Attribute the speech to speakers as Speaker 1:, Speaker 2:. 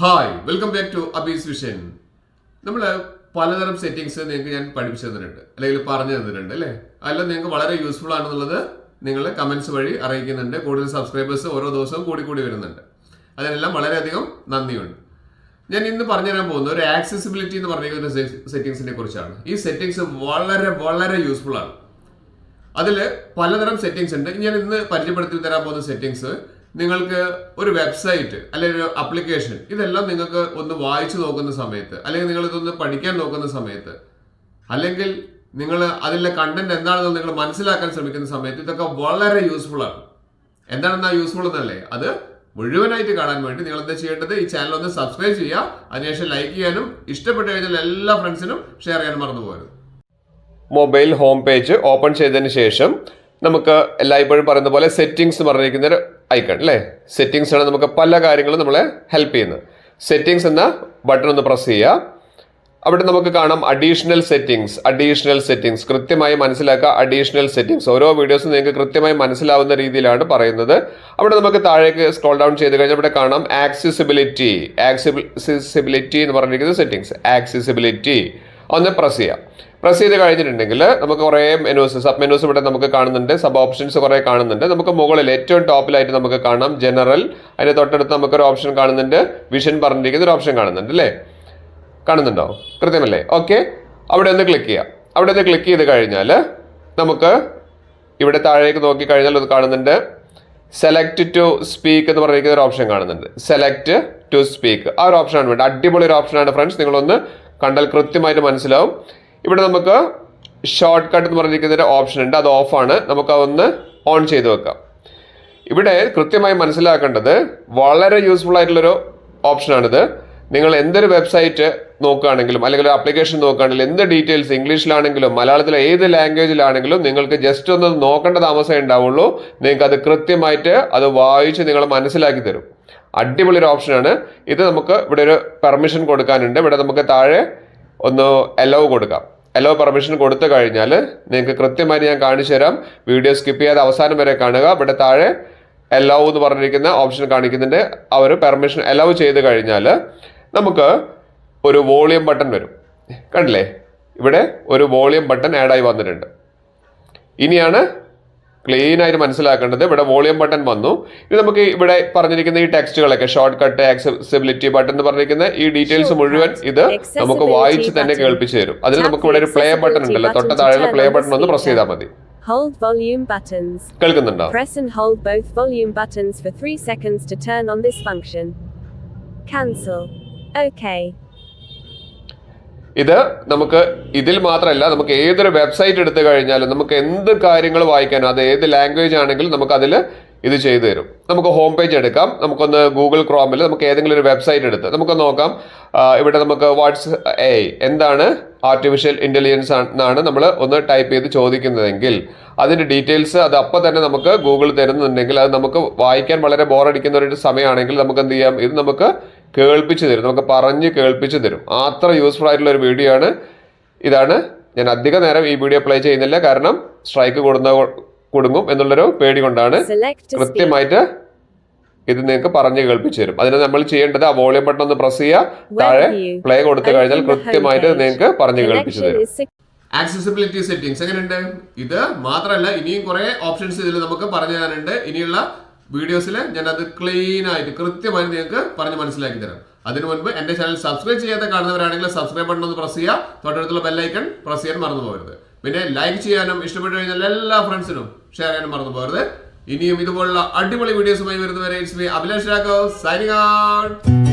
Speaker 1: Hi welcome back to അബീസ് vision. നമ്മൾ പലതരം settings നിങ്ങൾക്ക് ഞാൻ പഠിപ്പിച്ചു തന്നിട്ടുണ്ട്, അല്ലെങ്കിൽ പറഞ്ഞു തന്നിട്ടുണ്ട് അല്ലേ? അല്ല നിങ്ങൾക്ക് വളരെ യൂസ്ഫുൾ ആണെന്നുള്ളത് നിങ്ങൾ കമന്റ്സ് വഴി അറിയിക്കുന്നുണ്ട്. കൂടുതൽ സബ്സ്ക്രൈബേഴ്സ് ഓരോ ദിവസവും കൂടി വരുന്നുണ്ട്. അതിനെല്ലാം വളരെയധികം നന്ദിയുണ്ട്. ഞാൻ ഇന്ന് പറഞ്ഞുതരാൻ പോകുന്ന ഒരു ആക്സസിബിലിറ്റി എന്ന് പറഞ്ഞിരിക്കുന്ന ഒരു സെറ്റിങ്സിനെ കുറിച്ചാണ്. ഈ സെറ്റിങ്സ് വളരെ യൂസ്ഫുൾ ആണ്. അതിൽ പലതരം സെറ്റിങ്സ് ഉണ്ട്. ഞാൻ ഇന്ന് പരിചയപ്പെടുത്തി തരാൻ പോകുന്ന സെറ്റിങ്സ് നിങ്ങൾക്ക് ഒരു വെബ്സൈറ്റ് അല്ലെങ്കിൽ ഒരു അപ്ലിക്കേഷൻ ഇതെല്ലാം നിങ്ങൾക്ക് ഒന്ന് വായിച്ചു നോക്കുന്ന സമയത്ത്, അല്ലെങ്കിൽ നിങ്ങൾ ഇതൊന്ന് പഠിക്കാൻ നോക്കുന്ന സമയത്ത്, അല്ലെങ്കിൽ നിങ്ങൾ അതിലെ കണ്ടന്റ് എന്താണെന്ന് നിങ്ങൾ മനസ്സിലാക്കാൻ ശ്രമിക്കുന്ന സമയത്ത് ഇതൊക്കെ വളരെ യൂസ്ഫുൾ ആണ്. എന്താണെന്നാ യൂസ്ഫുൾ എന്നല്ലേ? അത് മുഴുവനായിട്ട് കാണാൻ വേണ്ടി നിങ്ങൾ എന്താ ചെയ്യേണ്ടത്? ഈ ചാനൽ ഒന്ന് സബ്സ്ക്രൈബ് ചെയ്യുക, അതിനുശേഷം ലൈക്ക് ചെയ്യാനും ഇഷ്ടപ്പെട്ട് കഴിഞ്ഞാൽ എല്ലാ ഫ്രണ്ട്സിനും ഷെയർ ചെയ്യാനും മറന്നു പോകരുത്. മൊബൈൽ ഹോം പേജ് ഓപ്പൺ ചെയ്തതിന് ശേഷം നമുക്ക് എല്ലായ്പ്പോഴും പറയുന്ന പോലെ സെറ്റിംഗ്സ് പറഞ്ഞിരിക്കുന്ന ഒരു ഐക്കൺ അല്ലേ? സെറ്റിംഗ്സ് ആണ് നമുക്ക് പല കാര്യങ്ങളും നമ്മളെ ഹെൽപ്പ് ചെയ്യുന്നത്. സെറ്റിംഗ്സ് എന്ന ബട്ടൺ ഒന്ന് പ്രസ് ചെയ്യുക. അവിടെ നമുക്ക് കാണാം അഡീഷണൽ സെറ്റിംഗ്സ്. കൃത്യമായി മനസ്സിലാക്കുക. അഡീഷണൽ സെറ്റിംഗ്സ് ഓരോ വീഡിയോസും നിങ്ങൾക്ക് കൃത്യമായി മനസ്സിലാവുന്ന രീതിയിലാണ് പറയുന്നത്. അവിടെ നമുക്ക് താഴേക്ക് സ്ക്രോൾ ഡൗൺ ചെയ്ത് കഴിഞ്ഞാൽ ഇവിടെ കാണാം ആക്സസിബിലിറ്റി എന്ന് പറഞ്ഞിരിക്കുന്ന സെറ്റിംഗ്സ്. ആക്സസിബിലിറ്റി ഒന്ന് പ്രസ് ചെയ്യാം. പ്രസ് ചെയ്ത് കഴിഞ്ഞിട്ടുണ്ടെങ്കിൽ നമുക്ക് കുറേ സബ് മെനൂസ് ഇവിടെ നമുക്ക് കാണുന്നുണ്ട്. സബ് ഓപ്ഷൻസ് കുറേ കാണുന്നുണ്ട്. നമുക്ക് മുകളിൽ ഏറ്റവും ടോപ്പിലായിട്ട് നമുക്ക് കാണാം ജനറൽ. അതിന് തൊട്ടടുത്ത് നമുക്കൊരു ഓപ്ഷൻ കാണുന്നുണ്ട്, വിഷൻ പറഞ്ഞിരിക്കുന്ന ഒരു ഓപ്ഷൻ കാണുന്നുണ്ട് അല്ലേ? കാണുന്നുണ്ടോ? കൃത്യമല്ലേ? ഓക്കെ, അവിടെ ഒന്ന് ക്ലിക്ക് ചെയ്യാം. അവിടെ ഒന്ന് ക്ലിക്ക് ചെയ്ത് കഴിഞ്ഞാൽ നമുക്ക് ഇവിടെ താഴേക്ക് നോക്കി കഴിഞ്ഞാൽ അത് കാണുന്നുണ്ട് സെലക്ട് ടു സ്പീക്ക് എന്ന് പറഞ്ഞിരിക്കുന്ന ഒരു ഓപ്ഷൻ കാണുന്നുണ്ട്. സെലക്ട് ടു സ്പീക്ക് ആ ഒരു ഓപ്ഷനാണ് വേണ്ടത്. അടിപൊളി ഒരു ഓപ്ഷനാണ് ഫ്രണ്ട്സ്. നിങ്ങളൊന്ന് കണ്ടാൽ കൃത്യമായിട്ട് മനസ്സിലാവും. ഇവിടെ നമുക്ക് ഷോർട്ട് കട്ട് എന്ന് പറഞ്ഞിരിക്കുന്ന ഒരു ഓപ്ഷൻ ഉണ്ട്, അത് ഓഫാണ്. നമുക്ക് അതൊന്ന് ഓൺ ചെയ്ത് വെക്കാം. ഇവിടെ കൃത്യമായി മനസ്സിലാക്കേണ്ടത് വളരെ യൂസ്ഫുൾ ആയിട്ടുള്ളൊരു ഓപ്ഷനാണിത്. നിങ്ങൾ എന്തൊരു വെബ്സൈറ്റ് നോക്കുകയാണെങ്കിലും അല്ലെങ്കിൽ ഒരു ആപ്ലിക്കേഷൻ നോക്കുകയാണെങ്കിലും എന്ത് ഡീറ്റെയിൽസ് ഇംഗ്ലീഷിലാണെങ്കിലും മലയാളത്തിലെ ഏത് ലാംഗ്വേജിലാണെങ്കിലും നിങ്ങൾക്ക് ജസ്റ്റ് ഒന്ന് നോക്കേണ്ട താമസമേ ഉണ്ടാവുള്ളൂ. നിങ്ങൾക്ക് അത് കൃത്യമായിട്ട് അത് വായിച്ച് നിങ്ങൾ മനസ്സിലാക്കി തരും. അടിപൊളി ഒരു ഓപ്ഷനാണ് ഇത്. നമുക്ക് ഇവിടെ ഒരു പെർമിഷൻ കൊടുക്കാനുണ്ട്. ഇവിടെ നമുക്ക് താഴെ ഒന്ന് അലോ കൊടുക്കാം. അലോ പെർമിഷൻ കൊടുത്തു കഴിഞ്ഞാൽ നിങ്ങൾക്ക് കൃത്യമായിട്ട് ഞാൻ കാണിച്ചു തരാം. വീഡിയോ സ്കിപ്പ് ചെയ്യാതെ അവസാനം വരെ കാണുക. ഇവിടെ താഴെ അലോ എന്ന് പറഞ്ഞിരിക്കുന്ന ഓപ്ഷൻ കാണിക്കുന്നുണ്ട്. അവർ പെർമിഷൻ അലോ ചെയ്ത് കഴിഞ്ഞാൽ നമുക്ക് ഒരു വോളിയം ബട്ടൺ വരും. കണ്ടില്ലേ? ഇവിടെ ഒരു വോളിയം ബട്ടൺ ആഡായി വന്നിട്ടുണ്ട്. ഇനിയാണ് ക്ലീൻ ആയിട്ട് മനസ്സിലാക്കേണ്ടത്. ഇവിടെ വോളിയം ബട്ടൺ വന്നു. ഇത് നമുക്ക് ഇവിടെ പറഞ്ഞിരിക്കുന്ന ഈ ടെക്സ്റ്റുകളൊക്കെ ഷോർട്ട് കട്ട്, ആക്സസിബിലിറ്റി ബട്ടൺ എന്ന് പറഞ്ഞിരിക്കുന്ന ഈ ഡീറ്റെയിൽസ് മുഴുവൻ ഇത് നമുക്ക് വായിച്ച് തന്നെ കേൾപ്പിച്ചു തരും. അതിന് നമുക്ക് ഇവിടെ ഒരു പ്ലേ ബട്ടൺ ഉണ്ടല്ലോ, തൊട്ട താഴെയുള്ള പ്ലേ ബട്ടൺ ഒന്ന് പ്രസ് ചെയ്താൽ മതി.
Speaker 2: Hold volume buttons.
Speaker 1: കേൾക്കുന്നുണ്ടോ?
Speaker 2: Press and hold both volume buttons for 3 seconds to turn on this function. Cancel. Okay.
Speaker 1: ഇത് നമുക്ക് ഇതിൽ മാത്രമല്ല, നമുക്ക് ഏതൊരു വെബ്സൈറ്റ് എടുത്തു കഴിഞ്ഞാലും നമുക്ക് എന്ത് കാര്യങ്ങൾ വായിക്കാനോ അത് ഏത് ലാംഗ്വേജ് ആണെങ്കിലും നമുക്ക് അതിൽ ഇത് ചെയ്തു തരും. നമുക്ക് ഹോം പേജ് എടുക്കാം. നമുക്കൊന്ന് ഗൂഗിൾ ക്രോമിൽ നമുക്ക് ഏതെങ്കിലും ഒരു വെബ്സൈറ്റ് എടുത്ത് നമുക്ക് നോക്കാം. ഇവിടെ നമുക്ക് എന്താണ് ആർട്ടിഫിഷ്യൽ ഇൻ്റലിജൻസ് എന്നാണ് നമ്മൾ ഒന്ന് ടൈപ്പ് ചെയ്ത് ചോദിക്കുന്നതെങ്കിൽ അതിൻ്റെ ഡീറ്റെയിൽസ് അത് അപ്പം തന്നെ നമുക്ക് ഗൂഗിൾ തരുന്നുണ്ടെങ്കിൽ അത് നമുക്ക് വായിക്കാൻ വളരെ ബോറടിക്കുന്ന ഒരു സമയമാണെങ്കിൽ നമുക്ക് എന്ത് ചെയ്യാം? ഇത് നമുക്ക് കേൾപ്പിച്ചു തരും, നമുക്ക് പറഞ്ഞ് കേൾപ്പിച്ചു തരും. അത്ര യൂസ്ഫുൾ ആയിട്ടുള്ള ഒരു വീഡിയോ ആണ്. ഇതാണ് ഞാൻ അധിക നേരം ഈ വീഡിയോ പ്ലേ ചെയ്യുന്നില്ല, കാരണം സ്ട്രൈക്ക് കൊടുങ്ങും എന്നുള്ളൊരു പേടി കൊണ്ടാണ്. കൃത്യമായിട്ട് ഇത് നിങ്ങൾക്ക് പറഞ്ഞ് കേൾപ്പിച്ചു തരും. അതിന് നമ്മൾ ചെയ്യേണ്ടത് ആ വോളിയം ബട്ടൺ ഒന്ന് പ്രസ് ചെയ്യുക, താഴെ പ്ലേ കൊടുത്തു കഴിഞ്ഞാൽ കൃത്യമായിട്ട് നിങ്ങൾക്ക് പറഞ്ഞ് കേൾപ്പിച്ചു തരും. ആക്സസിബിലിറ്റി സെറ്റിംഗ്സ് എങ്ങനെയുണ്ട്? ഇത് മാത്രമല്ല, ഇനിയും കുറെ ഓപ്ഷൻസ് ഇതിൽ നമുക്ക് പറഞ്ഞു തരാനുണ്ട്. ഇനിയുള്ള വീഡിയോസിൽ ഞാൻ അത് ക്ലീൻ ആയിട്ട് കൃത്യമായിട്ട് നിങ്ങൾക്ക് പറഞ്ഞ് മനസ്സിലാക്കി തരാം. അതിനു മുൻപ് എന്റെ ചാനൽ സബ്സ്ക്രൈബ് ചെയ്യാതെ കാണുന്നവരാണെങ്കിൽ സബ്സ്ക്രൈബ് ബട്ടൺ ഒന്ന് പ്രസ് ചെയ്യുക, തൊട്ടടുത്തുള്ള ബെല്ലൈക്കൺ പ്രസ് ചെയ്യാൻ മറന്നു പോകരുത്. പിന്നെ ലൈക്ക് ചെയ്യാനും ഇഷ്ടപ്പെട്ടു കഴിഞ്ഞാൽ എല്ലാ ഫ്രണ്ട്സിനും ഷെയർ ചെയ്യാനും മറന്നു പോകരുത്. ഇനിയും ഇതുപോലുള്ള അടിപൊളി വീഡിയോസുമായി വരുന്നവരെ it's me Abhilash Raghav signing out.